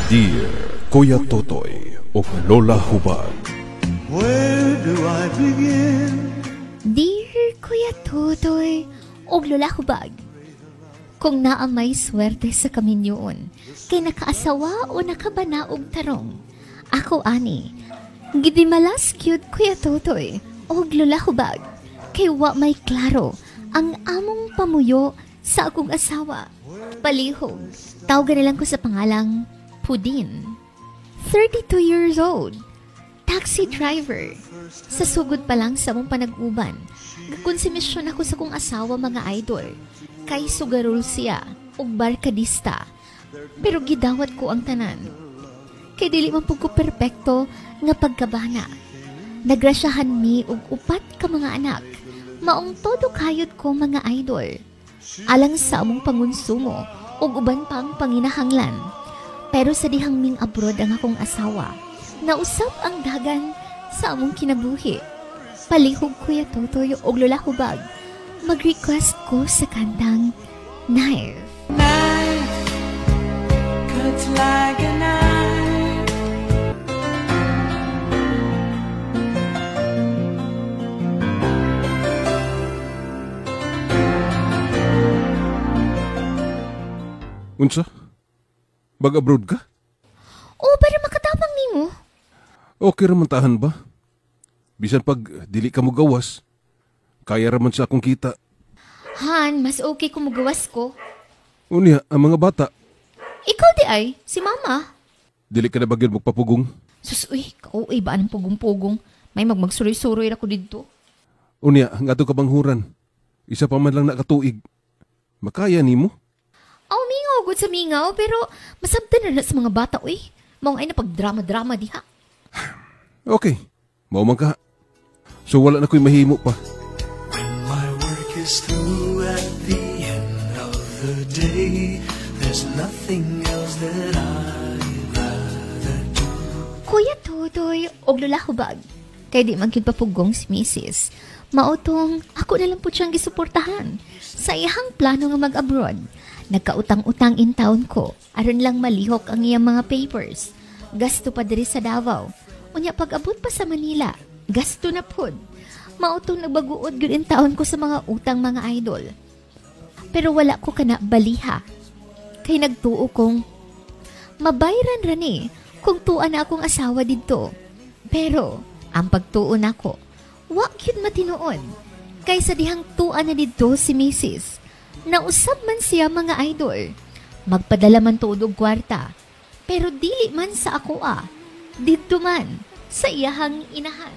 Dear Kuya Totoy o Lola Hubad. Where do I begin? Dear Kuya Totoy o Lola Hubad, kung naa may swerte sa kaminyoon, kay nakaasawa o nakabanaog tarong, ako ani, gidimalas cute Kuya Totoy o Lola Hubad, kay wa may klaro ang among pamuyo sa akong asawa. Palihog, tawagan nilang ko sa pangalang Pudin. 32 years old, taxi driver. Sa sugod pa lang sa mong panag-uban, gakonsumisyon ako sa kong asawa mga idol. Kay sugarol siya, og barkadista. Pero gidawat ko ang tanan. Kay dili man pug ko perpekto nga pagkabana. Nagrasyahan mi og upat ka mga anak. Maong todo kayod ko mga idol. Alang sa among pangonsumo og uban pang panginahanglan. Pero sa dihang ming abroad ang akong asawa, nausap ang dagan sa among kinabuhi. Palihog Kuya Totoy og Lola Hubag, mag-request ko sa kantang Knife. Knife cuts like a knife. Unsa? Bag-abroad ka? O, para makatapang nimo. Okay raman tahan ba? Bisan pag dili ka mo gawas, kaya raman sa akong kita. Han, mas okay kung magawas ko. Unya, ang mga bata, Ikaw di ay, si Mama. dili ka na bagyan magpapugong. Sus, uy, kauay ba ang pugong-pugong? May magmagsuroy-suroy ako dito. Unya, nga to kabanghuran. Isa pa man lang nakatuig. Makaya nimo? Aw, mingaw, good sa mingaw, pero masabtan na sa mga bata, uy. Maong ay napag-drama-drama diha. Okay, mauman ka. So wala na ko'y mahimo pa. When my work is through at the end of the day, there's nothing else that I'd rather do. Kuya Totoy og Lola Hubag, kay di man gyud papugong si Mrs. Mautong ako na lang po siyang gisuportahan sa iyang plano nga mag-abroad. Nagkautang-utang in town ko, aron lang malihok ang iyang mga papers. Gasto pa diri sa Davao. Unya pag-abot pa sa Manila, gasto na pod. Mautong nagbaguod gyud in town ko sa mga utang mga idol. Pero wala ko kana baliha. Kay nagtuo kong mabayran rani kung tuan na akong asawa didto. Pero ang pagtuo nako, wa gyud matinuon. Kay sa dihang tuan na didto si Mrs. Nausab man siya mga idol. Magpadala man tuod og kwarta. Pero dili man sa ako didto man sa iyahang inahan.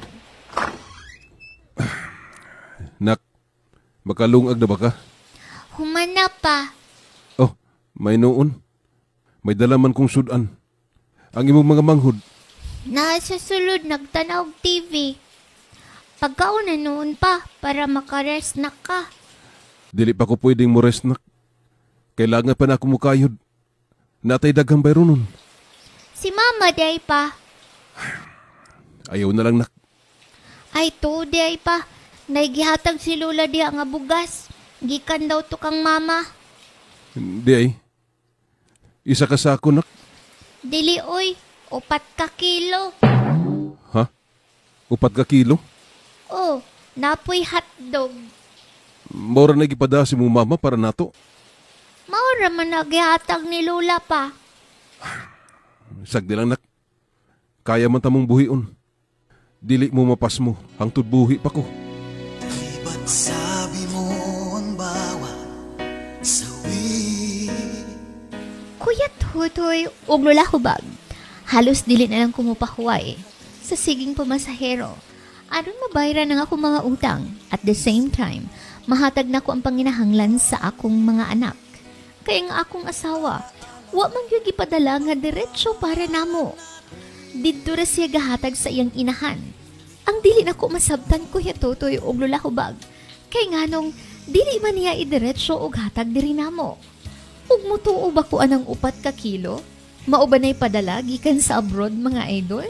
Nak, makalungag na ba ka? Humana pa. Oh, may noon. May dalaman kong sudan. Ang imong mga manghod. Nasa sulod nagtanaw og TV. Pagkauna noon pa para makarest na ka. Dili pa ko pwedeng mo rest, nak. Kailangan pa na ako mukayod. Natay daghang bayro nun. Si Mama day pa. Ayaw na lang, nak. Ay to day pa. Naigihatag si Lola diha nga bugas. Gikan daw to kang Mama. Hindi ay. Isa ka sa ako, nak. Dili oy, 4 ka kilo. Ha? 4 ka kilo? Oh, napoy hotdog. Maura na gipada si mo mama para nato. Maura man nagihatag ni Lola pa. Sagdi lang, nak. Kaya man tamong buhion. Dili mo mapas mo. Hangtod buhi pa ko. Di ba't sabi mo ang bawat sawi? Kuya Totoy og Lola Hubag, halos dili na lang kumupahuway sa siging pamasahero. Aron mabayran ang akong mga utang. At the same time, mahatag na ko ang panginahanglan sa akong mga anak. Kaya nga akong asawa, wa man gyud gipadala nga diretso para namo. Didto ra siya gahatag sa iyang inahan. Ang dili nako masabtan Kuya Totoy og Lola Hubag. Kay nganong dili man niya idiretso og hatag diri namo. Ug mutuo ba ko anang 4 ka kilo? Mao ba nay padala gikan sa abroad mga idol?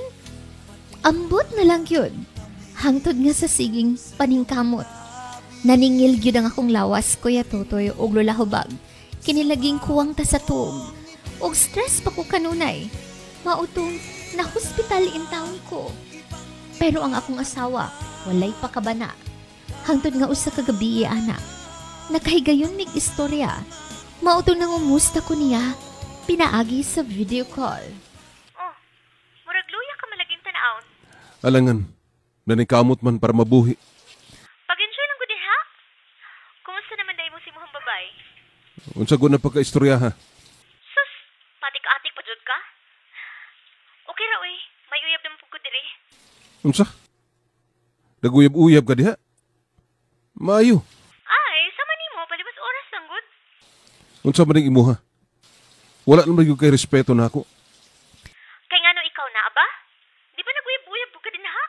Ambot na lang yun. Hangtod nga sa siging paningkamot. Naningil gyud ang akong lawas Kuya Totoy og Lola Hubag. Kinilaging kuwang ta sa tuog. Og stress pa ko kanunay. Mautong na hospital in town ko. Pero ang akong asawa, walay pakabana. Hangtod nga usa ka gabi ana. Nakahigayon mig istorya. Mautong nangumusta ko niya, pinaagi sa video call. Oh, murag luya ka malaging tanaon. Alangan, nanikamot man para mabuhi. Pag-enjoy lang gud ha? Kumusta naman day mo si mohang babay? Unsa gud na pagka-istorya ha? Sus, patik-atik pa jud ka? Okay ra oy, may uyab naman pugod diri. Unsa? Naguyab-uyab ka diha? Maayo. Ay, sama nimo palibas oras lang gud. Unsa man ning imuha? Wala naman gyud kay respeto na ako. Kay ngano ikaw na aba? Di ba naguyab-uyab pugod din ha?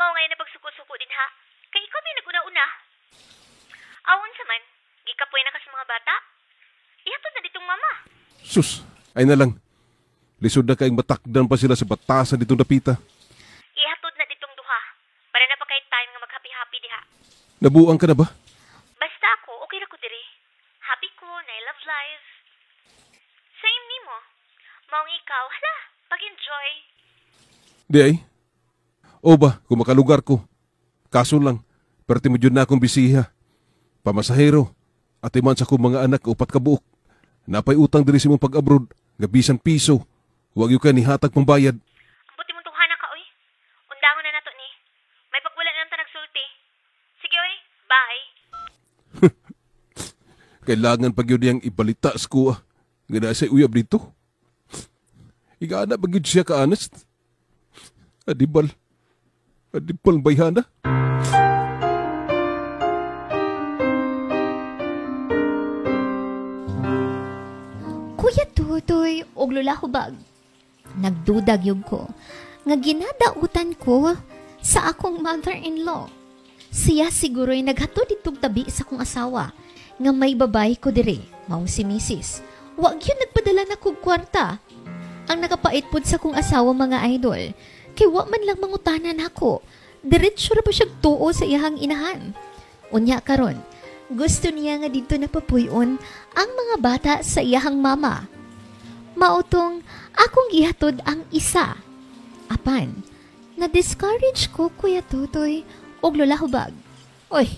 Mao ngayon na pagsuko-suko din ha. Kay ikaw may naguna-una. Awon sa man, gikapoy na ka sa mga bata. Ihatod na ditong mama. Sus, ay na lang. Lisod na kaing matakdan pa sila sa batasan ditong dapita. Ihatod na ditong duha. Para na pa kay time nga mag-happy-happy diha. Nabuang ka na ba? Basta ako, okay ra ko diri. Happy ko, na I love life. Same nimo. Maong ikaw, hala, pag-enjoy. Di ay? O ba, kung makalugar ko. Kaso lang, perti mo dyan na akong bisiha. Pamasahero, at iman sa akong mga anak upat ka buok. Napay utang diri sa mong pag-abroad, gabisan piso. Huwag yung ka ni hatag pambayad. Buti mong tuhana ka, oy. Undangon na nato ni. May pagwala na lang ta nagsulti. Sige, oy. Bye. Kailangan pag yun niyang ibalita sa kuha. Gana sa uyab dito. Igana bagid siya ka-honest. Adibal bayhana. Kuya Tutoy, og Lola Hubag. Nagdudag yun ko, nga ginadautan ko sa akong mother-in-law. Siya siguro'y naghato ditong tabi sa kong asawa, nga may babae ko dire, mao si Mrs. Wag yun nagpadala na kong kwarta. Ang nakapait pod sa kong asawa mga idol, kay wa man lang mangutanan ako. Diretso ra pa siya tuo sa iyahang inahan. Unya karon, gusto niya nga dito napapuyon ang mga bata sa iyahang mama. Mautong akong gihatod ang isa. Apan, na-discourage ko, Kuya Tutoy, og Lola Hubag. Oy,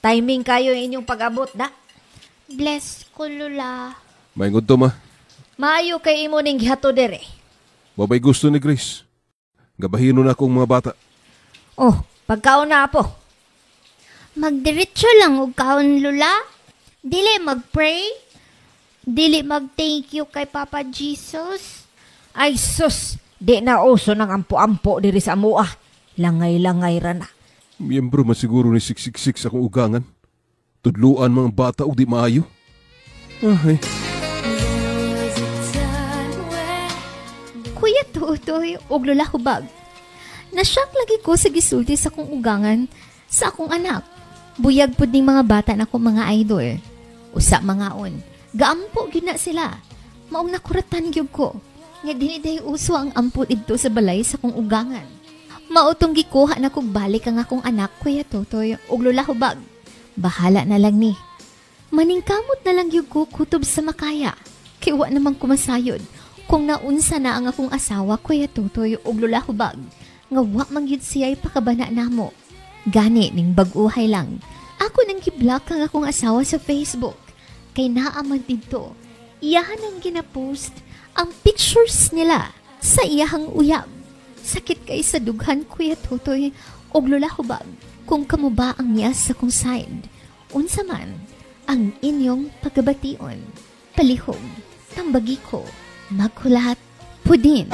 timing kayo inyong pag-abot da. Bless ko, Lola. May to ma. Maayo kay imo ning gihatod dere. Babay gusto ni Grace. Gabahin na akong mga bata. Oh, pagkaon na po. Magdiretso lang og kaon, Lola. Dili mag-pray. Dili mag-thank you kay Papa Jesus. Ay sus, di na uso ng ampo-ampo diri sa amuah. Langay-langay ra na. Miyembro man siguro ni 666 akong ugangan. Tudluan mga bata o di maayo. Ay. Kuya Tutoy og Lola Hubag. Nasyak lagi ko sa gisulti sa kong ugangan sa akong anak. Buyag pud ning mga bata na akong mga idol. Usa mangaon. Gaampo gyud na sila. Maong nakuratan gyud ko. Nga diniday uso ang ampo didto sa balay sa kong ugangan. Mautong gikuha na kog balik ang akong anak, Kuya Tutoy og Lola Hubag. Bahala na lang ni. Maningkamot na lang gyud ko kutob sa makaya. Kay wa namang kumasayod kung naunsa na ang akong asawa, Kuya Tutoy og Lola Hubag. Nga wa man gyud siya'y pakabana namo. Gani ning bag-uhay lang. Ako nang giblock ang akong asawa sa Facebook. Kay naaman dito, iyahan ang ginapost ang pictures nila sa iyahang uyab. Sakit kay sa dughan, Kuya Tutoy og Lola Hubag. Kung kamo ba ang niya sa kong side, unsa man ang inyong pagabation. Palihog, tambagi ko, magkulat, pudin.